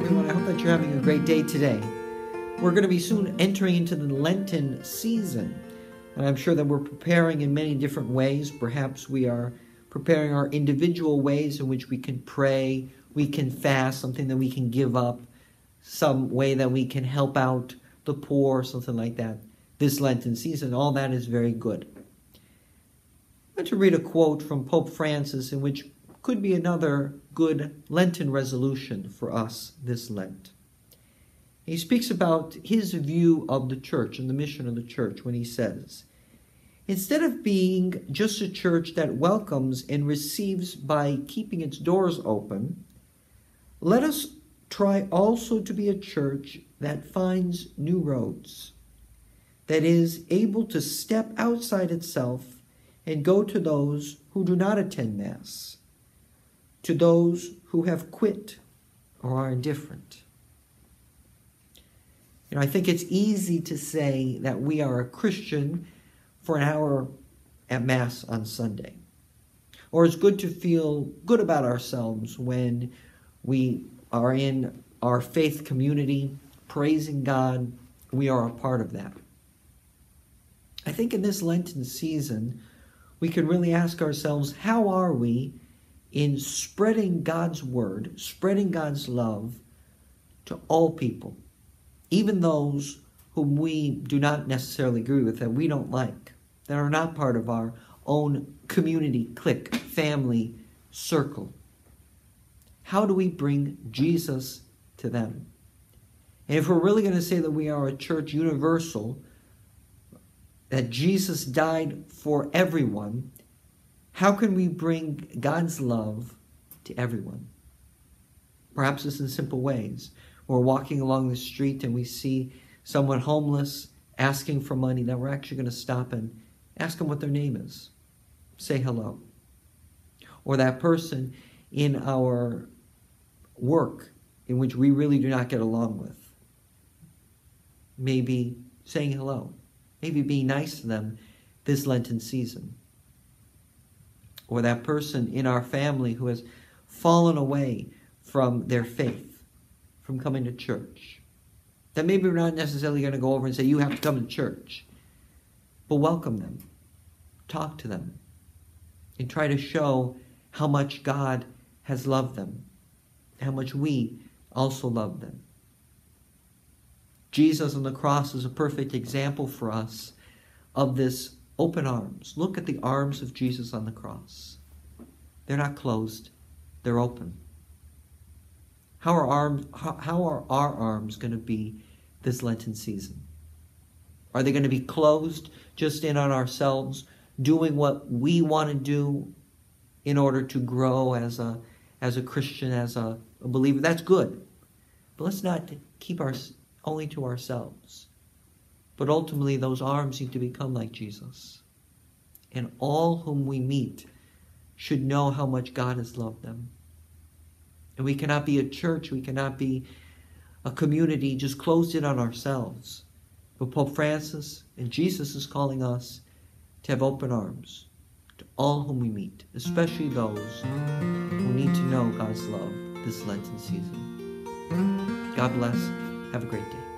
everyone. I hope that you're having a great day today. We're going to be soon entering into the Lenten season, and I'm sure that we're preparing in many different ways. Perhaps we are preparing our individual ways in which we can pray, we can fast, something that we can give up, some way that we can help out the poor, something like that. This Lenten season, all that is very good. I want to read a quote from Pope Francis in which could be another good Lenten resolution for us this Lent. He speaks about his view of the church and the mission of the church when he says, "Instead of being just a church that welcomes and receives by keeping its doors open, let us try also to be a church that finds new roads, that is able to step outside itself and go to those who do not attend Mass, to those who have quit or are indifferent." I think it's easy to say that we are a Christian for an hour at Mass on Sunday. Or it's good to feel good about ourselves when we are in our faith community, praising God. We are a part of that. I think in this Lenten season, we can really ask ourselves, how are we in spreading God's word, spreading God's love to all people, even those whom we do not necessarily agree with, that we don't like, that are not part of our own community, clique, family, circle. How do we bring Jesus to them? And if we're really going to say that we are a church universal, that Jesus died for everyone, how can we bring God's love to everyone? Perhaps it's in simple ways. We're walking along the street and we see someone homeless asking for money, that we're actually going to stop and ask them what their name is. Say hello. Or that person in our work in which we really do not get along with. Maybe saying hello. Maybe being nice to them this Lenten season. Or that person in our family who has fallen away from their faith, from coming to church. That maybe we're not necessarily going to go over and say, you have to come to church. But welcome them. Talk to them. And try to show how much God has loved them. How much we also love them. Jesus on the cross is a perfect example for us of this open arms. Look at the arms of Jesus on the cross. They're not closed. They're open. How are our arms going to be this Lenten season? Are they going to be closed, just in on ourselves, doing what we want to do in order to grow as a Christian, as a believer? That's good. But let's not keep only to ourselves. But ultimately, those arms need to become like Jesus. And all whom we meet should know how much God has loved them. And we cannot be a church, we cannot be a community just closed in on ourselves. But Pope Francis and Jesus is calling us to have open arms to all whom we meet, especially those who need to know God's love this Lenten season. God bless. Have a great day.